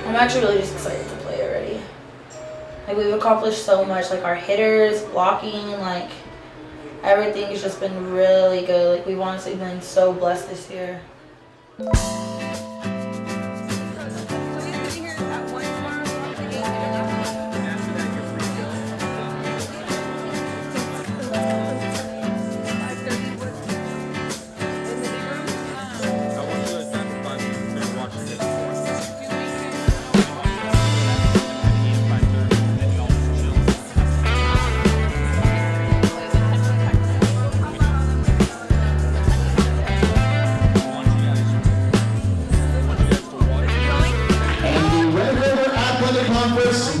I'm actually really just excited to play already. Like, we've accomplished so much, like our hitters, blocking, like everything's just been really good. Like, we've honestly been so blessed this year.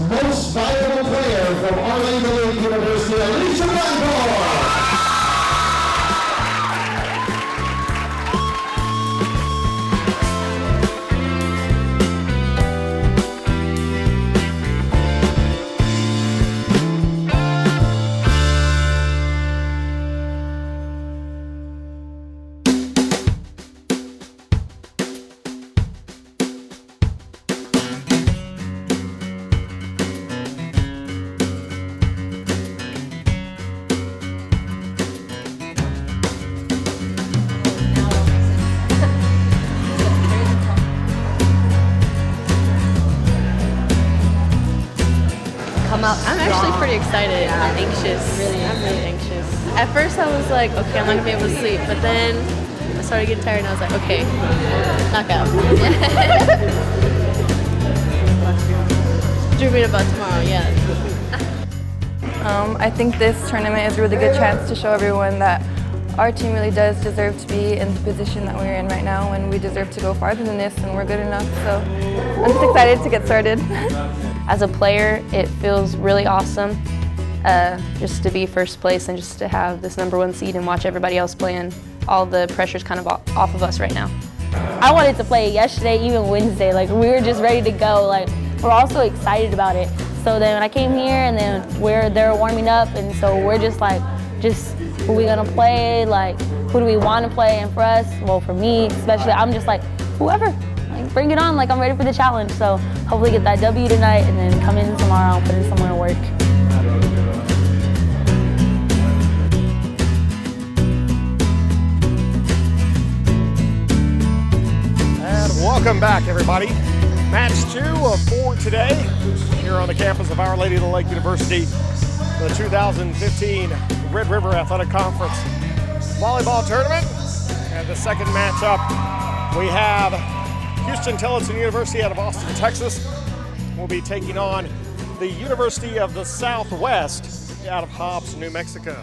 Most valuable player from OLLU University, Alysha Blanco. I'm actually pretty excited. I'm anxious. I'm really anxious. At first I was like, okay, I'm not gonna be able to sleep, but then I started getting tired and I was like, okay, knock out. Dreaming about tomorrow, yeah. I think this tournament is a really good chance to show everyone that our team really does deserve to be in the position that we're in right now, and we deserve to go farther than this, and we're good enough. So I'm just excited to get started. As a player, it feels really awesome just to be first place and just to have this #1 seed and watch everybody else play, and all the pressure's kind of off of us right now. I wanted to play yesterday, even Wednesday. Like, we were just ready to go. Like, we're also excited about it. So then when I came here and then they're warming up, and so we're just like, who we gonna play? Like, who do we want to play? And for us, well, for me especially, I'm just like, whoever. Bring it on, like I'm ready for the challenge. So hopefully get that W tonight and then come in tomorrow and put in some more work. And welcome back, everybody. Match 2 of 4 today here on the campus of Our Lady of the Lake University, the 2015 Red River Athletic Conference Volleyball Tournament. And the second matchup, we have Houston Tillotson University out of Austin, Texas, will be taking on the University of the Southwest out of Hobbs, New Mexico.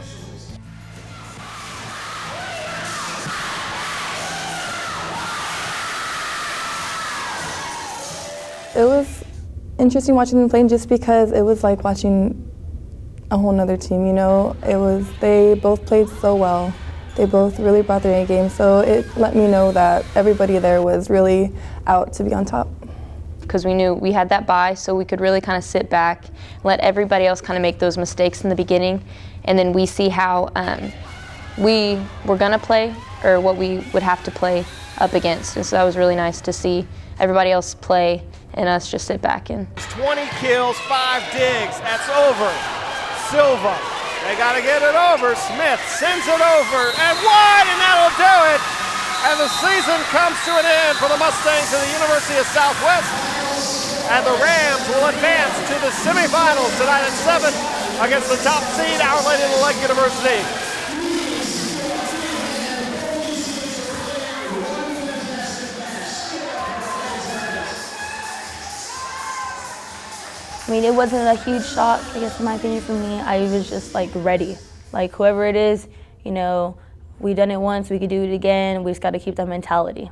It was interesting watching them play just because it was like watching a whole nother team, you know? They both played so well. They both really brought their A game, so it let me know that everybody there was really out to be on top. Because we knew we had that bye, so we could really kind of sit back, let everybody else kind of make those mistakes in the beginning, and then we see how we were gonna play or what we would have to play up against. And so that was really nice to see everybody else play and us just sit back and. 20 kills, 5 digs, that's over. Silva. They got to get it over. Smith sends it over and wide, and that'll do it. And the season comes to an end for the Mustangs of the University of Southwest. And the Rams will advance to the semifinals tonight at 7 against the top seed, Our Lady of the Lake University. I mean, it wasn't a huge shock, I guess, in my opinion, for me. I was just like ready. Like, whoever it is, you know, we done it once, we could do it again. We just got to keep that mentality.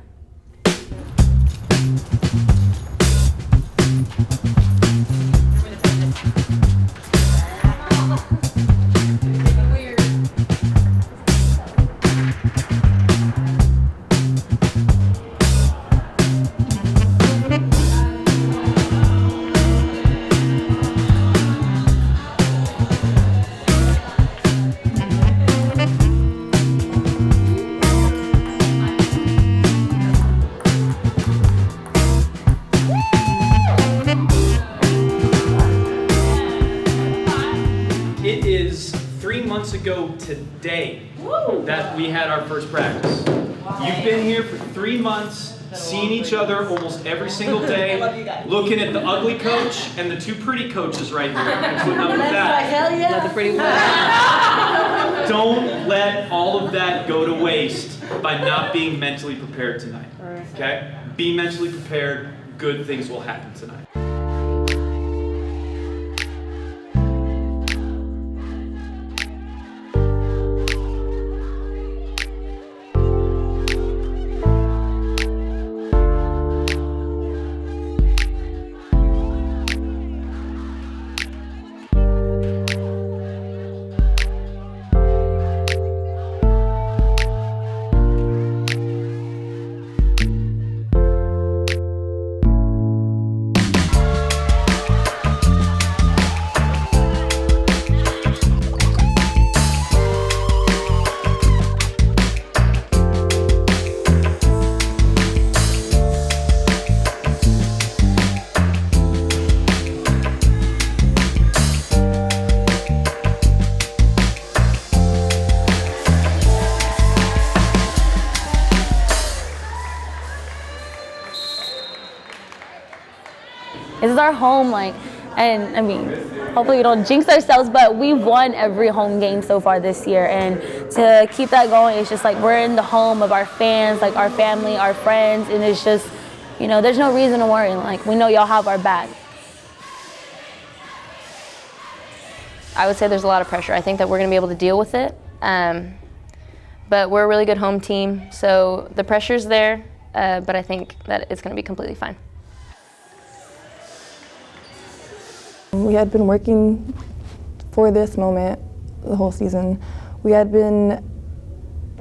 ago today that we had our first practice. You've been here for 3 months, seeing each other almost every single day, looking at the ugly coach and the 2 pretty coaches right here. And putting up with that. Hell yeah. The pretty one. Don't let all of that go to waste by not being mentally prepared tonight. Okay? Be mentally prepared. Good things will happen tonight. This is our home, and I mean, hopefully we don't jinx ourselves, but we've won every home game so far this year, and to keep that going, it's just like we're in the home of our fans, like our family, our friends, and it's just, you know, there's no reason to worry. Like, we know y'all have our back. I would say there's a lot of pressure. I think that we're going to be able to deal with it, but we're a really good home team, so the pressure's there, but I think that it's going to be completely fine. We had been working for this moment the whole season. We had been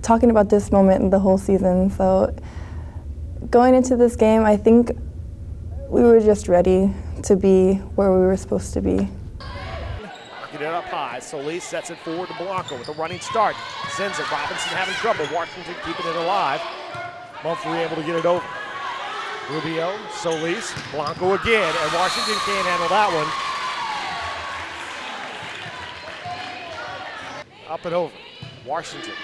talking about this moment the whole season. So going into this game, I think we were just ready to be where we were supposed to be. Get it up high. Solis sets it forward to Blanco with a running start. Sends it. Robinson having trouble. Washington keeping it alive. Mumphrey able to get it over. Rubio, Solis, Blanco again, and Washington can't handle that one. Up and over. Washington.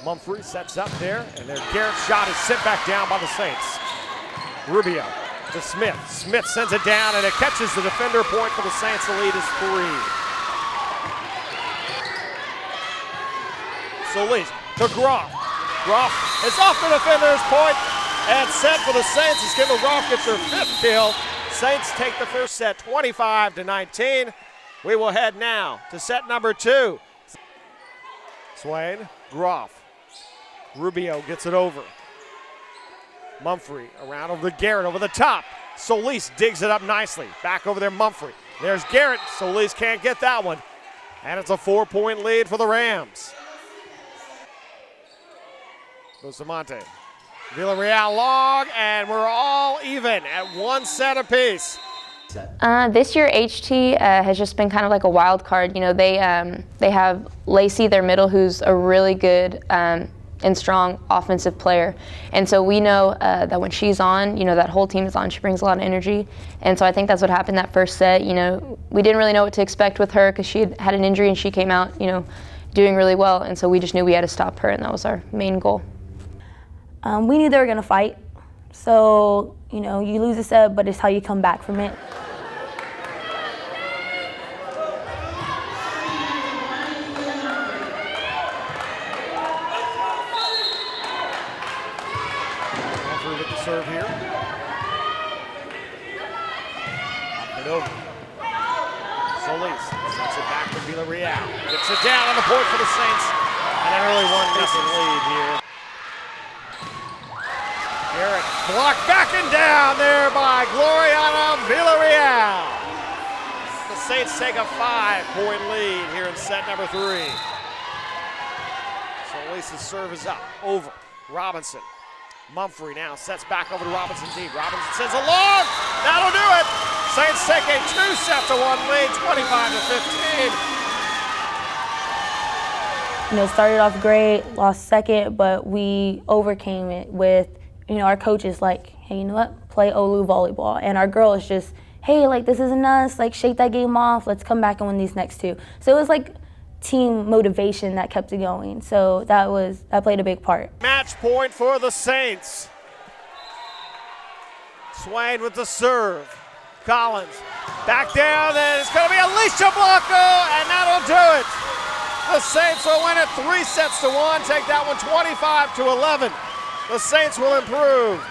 Mumphrey sets up there, and their Garrett's shot is sent back down by the Saints. Rubio to Smith. Smith sends it down, and it catches the defender. Point for the Saints. The lead is 3. Solis to Groff. Groff is off the defender's point, and set for the Saints as Kendall Groff gets her 5th kill. Saints take the first set 25-19. We will head now to set number 2. Swain, Groff. Rubio gets it over. Mumphrey around over to Garrett over the top. Solis digs it up nicely. Back over there, Mumphrey. There's Garrett. Solis can't get that one. And it's a 4-point lead for the Rams. Bustamante. Villarreal long, and we're all even at 1 set apiece. This year, HT has just been kind of like a wild card. You know, they have Lacey, their middle, who's a really good and strong offensive player. And so we know that when she's on, you know, that whole team is on. She brings a lot of energy. And so I think that's what happened that first set. You know, we didn't really know what to expect with her because she had an injury and she came out, you know, doing really well. And so we just knew we had to stop her, and that was our main goal. We knew they were going to fight. So, you know, you lose a set, but it's how you come back from it. With the serve here. Up and over. Solis sets it back to Villarreal. Gets it down on the point for the Saints. And an early 1-0 lead here. Garrett blocked back and down there by Gloriana Villarreal. The Saints take a 5-point lead here in set number 3. Solis' serve is up, over. Robinson. Mumphrey now sets back over to Robinson deep. Robinson sends a long. That'll do it. Saints take a 2-1 lead, 25-15. You know, started off great, lost second, but we overcame it with, you know, our coach is like, hey, you know what? Play OLLU volleyball. And our girl is just, hey, like, this isn't us. Like, shake that game off. Let's come back and win these next 2. So it was like team motivation that kept it going. So that played a big part. Match point for the Saints. Swain with the serve. Collins back down, and it's going to be Alysha Blanco, and that'll do it. The Saints will win it 3-1, take that one 25-11. The Saints will improve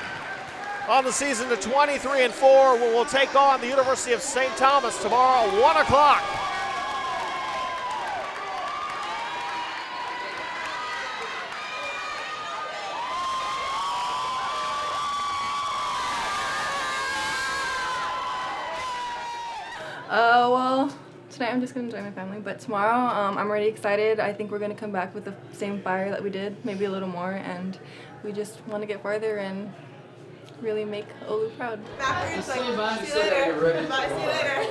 on the season to 23-4. We will take on the University of St. Thomas tomorrow, 1 o'clock. Well, tonight I'm just going to enjoy my family, but tomorrow I'm already excited. I think we're going to come back with the same fire that we did, maybe a little more, and we just want to get farther and really make OLLU proud. See you later. Bye, see you later.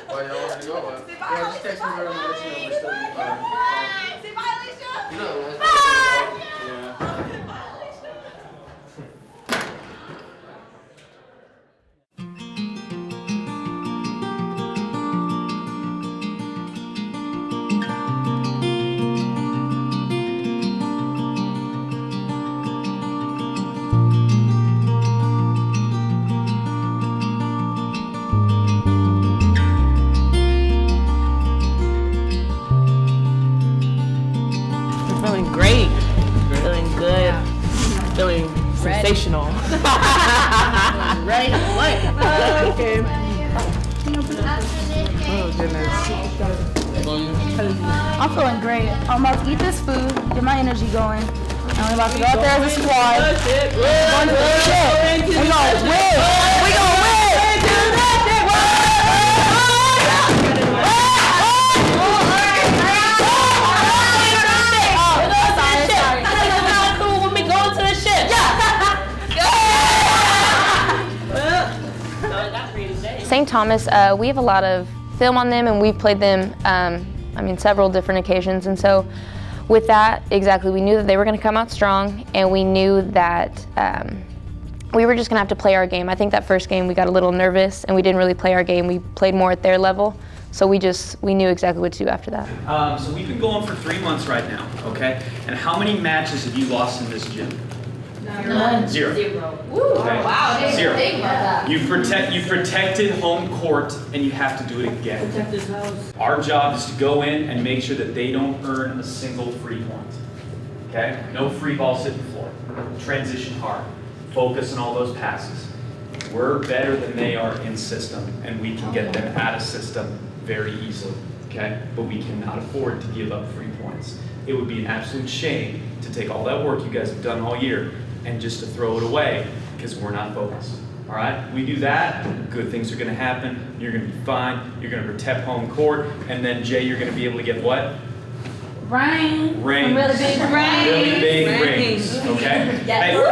Why y'all want to go? Yeah, just text me where I'm going to let you know we're still in the car. Say bye, Alysha. You know, Feeling great, feeling good, feeling sensational. Ready to play. Okay. Oh goodness. I'm feeling great. I'm about to eat this food, get my energy going. And we're about to go out there as a squad. We're going to the shit. We're going to win. We're going to win. St. Thomas, we have a lot of film on them, and we've played them, several different occasions. And so with that, exactly, we knew that they were going to come out strong, and we knew that we were just going to have to play our game. I think that first game we got a little nervous, and we didn't really play our game. We played more at their level, so we knew exactly what to do after that. So we've been going for 3 months right now, okay? And how many matches have you lost in this gym? None. Zero. Woo. Okay. Wow. Zero. Think about that. You've protected home court, and you have to do it again. Protect his house. Our job is to go in and make sure that they don't earn a single free point. Okay? No free balls hitting the floor. Transition hard. Focus on all those passes. We're better than they are in system, and we can get them out of system very easily. Okay? But we cannot afford to give up free points. It would be an absolute shame to take all that work you guys have done all year and just to throw it away because we're not focused. All right? We do that, good things are going to happen. You're going to be fine. You're going to protect home court, and then Jay, you're going to be able to get what? Rings. Rings. Really big rings. Really big rings. Okay? Yes. Hey, Woo!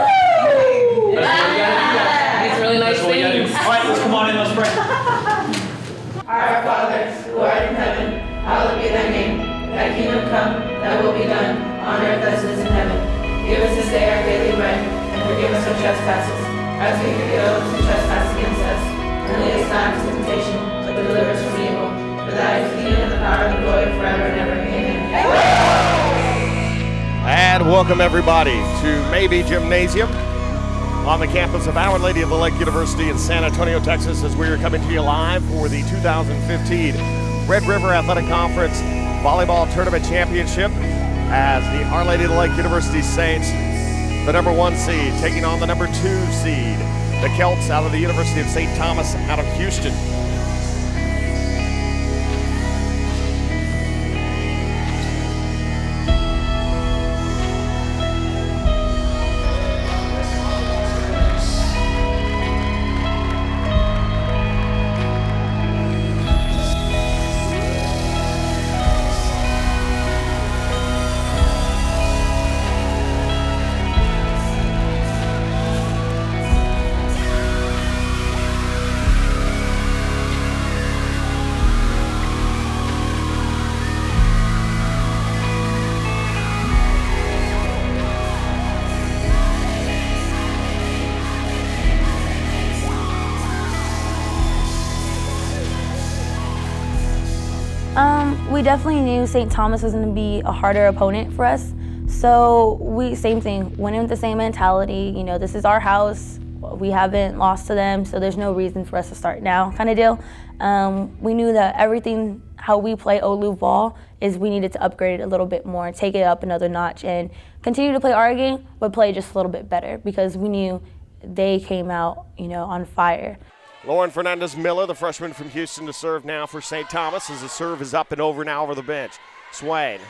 that's what we gotta do, guys. It's really nice That's what we gotta do. things. All right, let's come on in. Let's pray. Our Father, who art in heaven, hallowed be thy name. Thy kingdom come, thy will be done, on earth as it is in heaven. Give us this day our daily bread, and forgive us our trespasses, as we forgive those who trespass against us. And lead us not into temptation, but deliver us from evil. For thine is the kingdom, and the power, and the glory, forever and ever. Amen. And welcome everybody to Maybe Gymnasium on the campus of Our Lady of the Lake University in San Antonio, Texas, as we are coming to you live for the 2015 Red River Athletic Conference Volleyball Tournament Championship as the Our Lady of the Lake University Saints, the number 1 seed, taking on the number 2 seed, the Celts out of the University of St. Thomas out of Houston. We definitely knew St. Thomas was going to be a harder opponent for us. So same thing, went in with the same mentality. You know, this is our house. We haven't lost to them, so there's no reason for us to start now kind of deal. We knew that everything, how we play OLLU ball, is we needed to upgrade it a little bit more, take it up another notch, and continue to play our game, but play just a little bit better because we knew they came out, you know, on fire. Lauren Fernandez-Miller, the freshman from Houston, to serve now for St. Thomas as the serve is up and over now over the bench. Swain.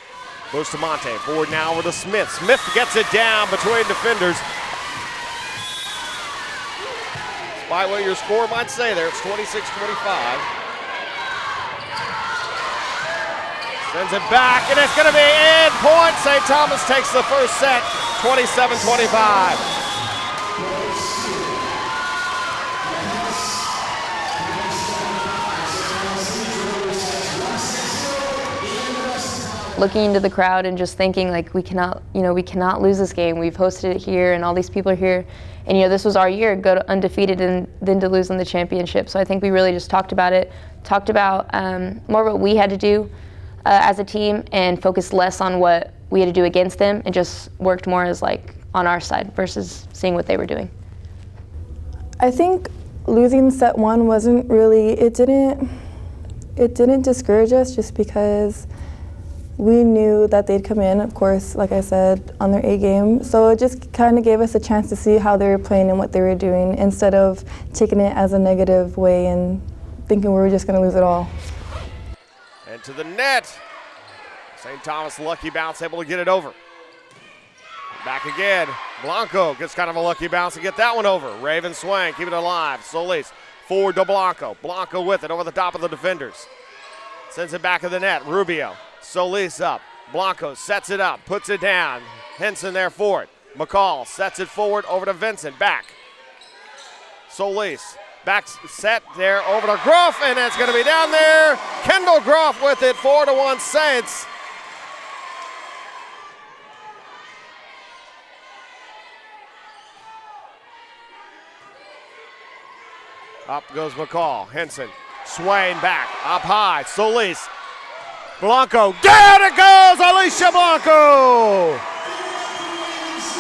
Bustamante, forward now over to Smith. Smith gets it down between defenders. Despite what your score might say there, it's 26-25. Sends it back, and it's going to be in point. St. Thomas takes the first set, 27-25. Looking into the crowd and just thinking like we cannot lose this game. We've hosted it here and all these people are here. And this was our year, go to undefeated and then to lose in the championship. So I think we really just talked about it, talked about more what we had to do as a team and focused less on what we had to do against them and just worked more as like on our side versus seeing what they were doing. I think losing set one wasn't really, it didn't discourage us just because we knew that they'd come in, of course, like I said, on their A game. So it just kind of gave us a chance to see how they were playing and what they were doing instead of taking it as a negative way and thinking we were just going to lose it all. And to the net. St. Thomas, lucky bounce, able to get it over. Back again. Blanco gets kind of a lucky bounce to get that one over. Raven swing, keep it alive. Solis forward to Blanco. Blanco with it over the top of the defenders. Sends it back of the net. Rubio. Solis up. Blanco sets it up, puts it down. Henson there for it. McCall sets it forward over to Vincent. Back. Solis. Back set there over to Groff, and it's going to be down there. Kendall Groff with it, 4-1 Saints. Up goes McCall. Henson. Swain back. Up high. Solis. Blanco. Down it goes. Alysha Blanco.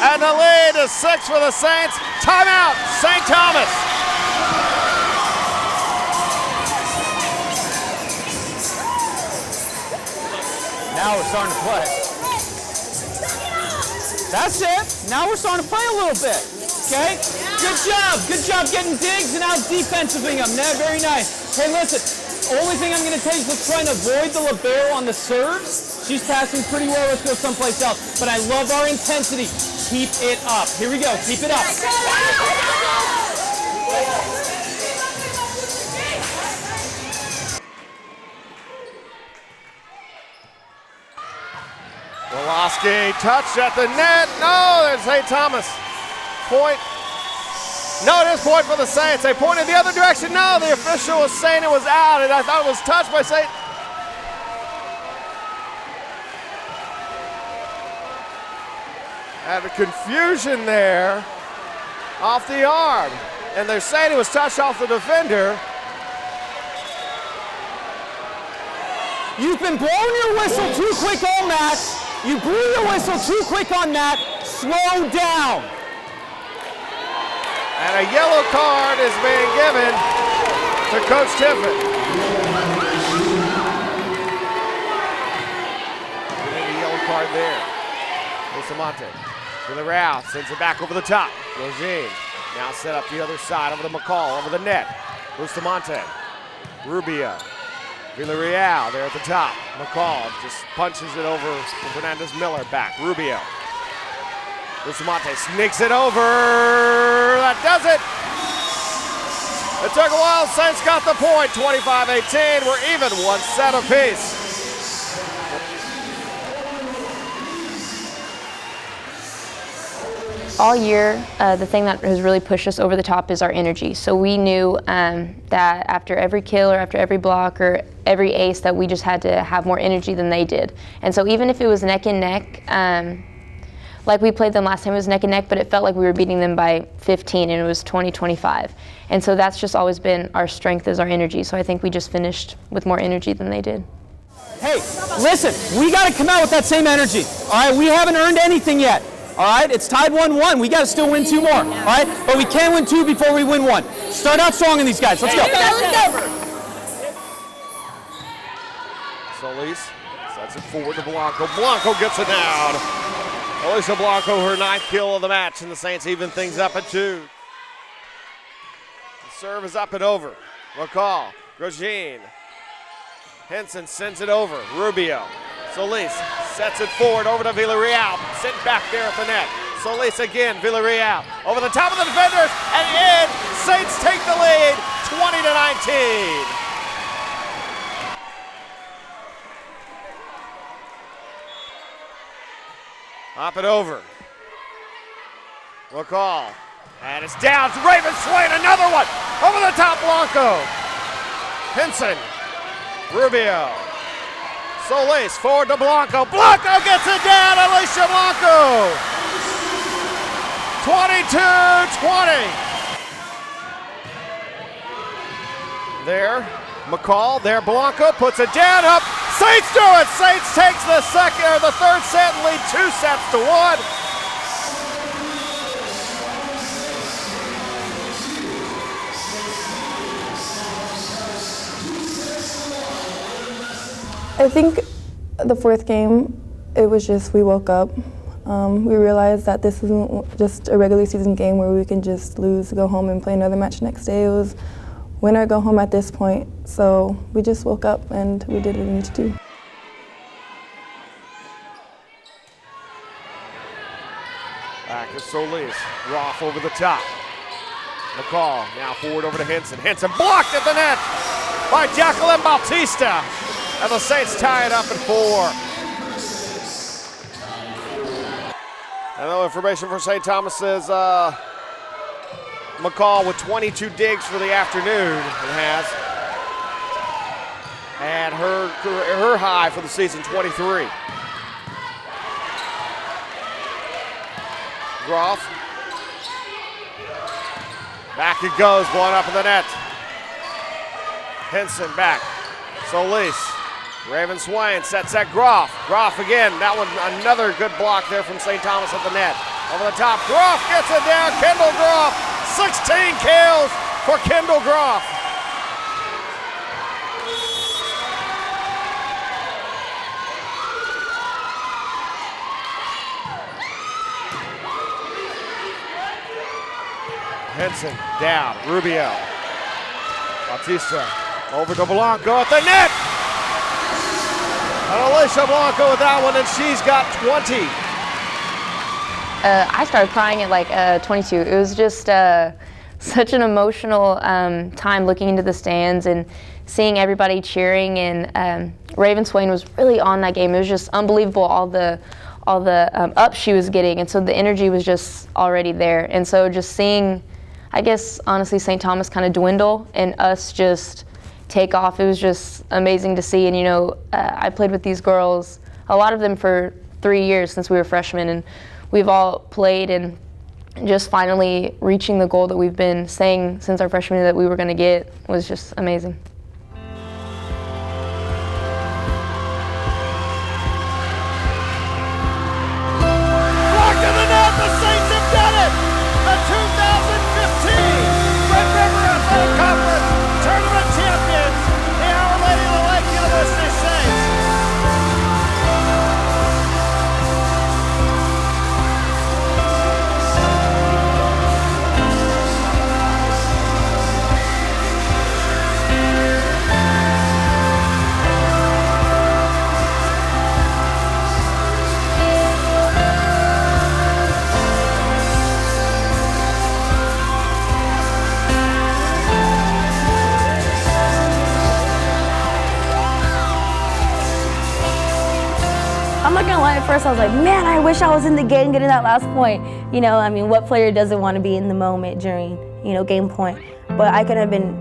And the lead is 6 for the Saints. Timeout. St. Thomas. Now we're starting to play. That's it. Now we're starting to play a little bit. Okay? Good job. Good job getting digs and out defensiving them. Very nice. Hey, listen. Only thing I'm going to take is let's try and avoid the libero on the serves. She's passing pretty well. Let's go someplace else. But I love our intensity. Keep it up. Here we go. Keep it up. Woloski touch at the net. No, there's St. Thomas. Point. No, it is point for the Saints. They pointed the other direction. No, the official was saying it was out, and I thought it was touched by St. Had a confusion there off the arm, and they're saying it was touched off the defender. You've been blowing your whistle too quick on that. You blew your whistle too quick on that. Slow down. And a yellow card is being given to Coach Tiffin. A yellow card there. Bustamante to the route, sends it back over the top. Rosine now set up the other side over to McCall, over the net. Bustamante, Rubio, Villarreal there at the top. McCall just punches it over to Fernandez-Miller back. Rubio. Bustamante sneaks it over. That does it. It took a while. Saints got the point. 25-18. We're even, one set apiece. All year, the thing that has really pushed us over the top is our energy. So we knew that after every kill or after every block or every ace that we just had to have more energy than they did. And so even if it was neck and neck, like we played them last time, it was neck and neck, but it felt like we were beating them by 15 and it was 20-25. And so that's just always been our strength is our energy. So I think we just finished with more energy than they did. Hey, listen, we got to come out with that same energy. All right, we haven't earned anything yet. All right, it's tied 1-1. We got to still win 2 more. All right, but we can win 2 before we win 1. Start out strong in these guys. Let's go. Solis sets it forward to Blanco. Blanco gets it down. Alysha Blanco, her 9th kill of the match, and the Saints even things up at 2. The serve is up and over. McCall, Grosjean. Henson sends it over. Rubio. Solis sets it forward over to Villarreal. Sent back there at the net. Solis again. Villarreal over the top of the defenders and in. Saints take the lead, 20-19. Hop it over. McCall. And it's down to Raven Swain. Another one over the top. Blanco. Henson. Rubio. Solis forward to Blanco. Blanco gets it down. Alysha Blanco. 22-20. There, McCall. There, Blanco puts it down. Up. Saints do it. Saints takes the third set and lead 2 sets to 1. I think the 4th game, it was just we woke up. We realized that this isn't just a regular season game where we can just lose, go home and play another match next day. It was win or go home at this point. So we just woke up and we did what we needed to do. Back to Solis. Groff over the top. McCall now forward over to Henson. Henson blocked at the net by Jacqueline Bautista. And the Saints tie it up at 4. And no information for St. Thomas says McCall with 22 digs for the afternoon. It has. And her high for the season, 23. Groff. Back it goes, blown up in the net. Henson back. Solis. Raven Swain sets that Groff. Groff again. That one, another good block there from St. Thomas at the net. Over the top. Groff gets it down. Kendall Groff. 16 kills for Kendall Groff. Henson down. Rubio. Bautista over to Blanco at the net. And Alysha Blanco with that one, and she's got 20. I started crying at like 22. It was just such an emotional time looking into the stands and seeing everybody cheering. And Raven Swain was really on that game. It was just unbelievable all the ups she was getting, and so the energy was just already there. And so just seeing, I guess honestly, St. Thomas kind of dwindle and us just take off. It was just amazing to see. And you know, I played with these girls, a lot of them for 3 years since we were freshmen, and we've all played, and just finally reaching the goal that we've been saying since our freshman year that we were going to get was just amazing. Blocked in the net, the Saints have done it! The 2015 Red River Athletic Conference Tournament champions, the Our Lady of the Lake University Saints. I'm not gonna lie, at first I was like, man, I wish I was in the game getting that last point. You know, I mean, what player doesn't want to be in the moment during, you know, game point? But I couldn't have been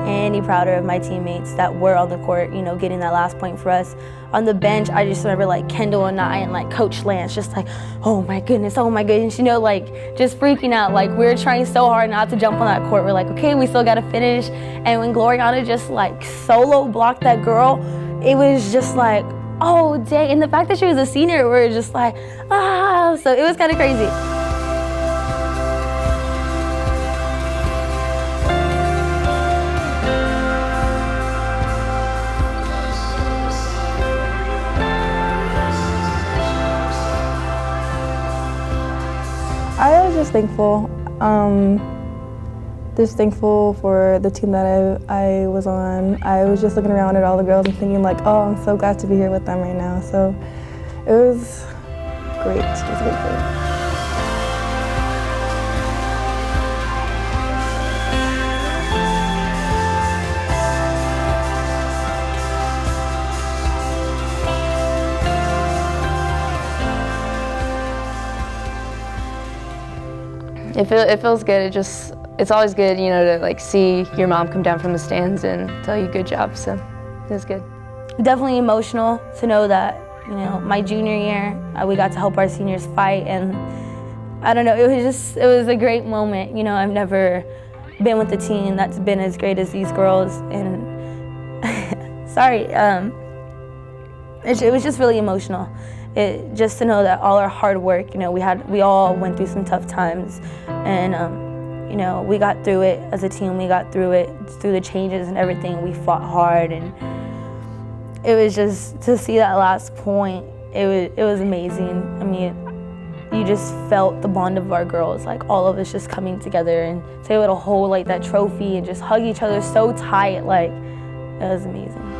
any prouder of my teammates that were on the court, you know, getting that last point for us. On the bench, I just remember like Kendall and I and like Coach Lance just like, oh my goodness, you know, like just freaking out. Like we were trying so hard not to jump on that court. We're like, okay, we still gotta finish. And when Gloriana just like solo blocked that girl, it was just like, oh dang, and the fact that she was a senior, we're just like, ah, so it was kind of crazy. I was just thankful. Just thankful for the team that I was on. I was just looking around at all the girls and thinking like, oh, I'm so glad to be here with them right now. So it was great. It was a great feeling. It feels good. It's always good, you know, to like see your mom come down from the stands and tell you good job. So it was good. Definitely emotional to know that, you know, my junior year we got to help our seniors fight, and I don't know, it was a great moment. You know, I've never been with a team that's been as great as these girls, and sorry, it was just really emotional. Just to know that all our hard work, you know, we all went through some tough times, and you know, we got through it as a team. We got through it, through the changes and everything. We fought hard, and it was just to see that last point. It was amazing. I mean, you just felt the bond of our girls, like all of us just coming together and to be able to hold like that trophy and just hug each other so tight. Like, it was amazing.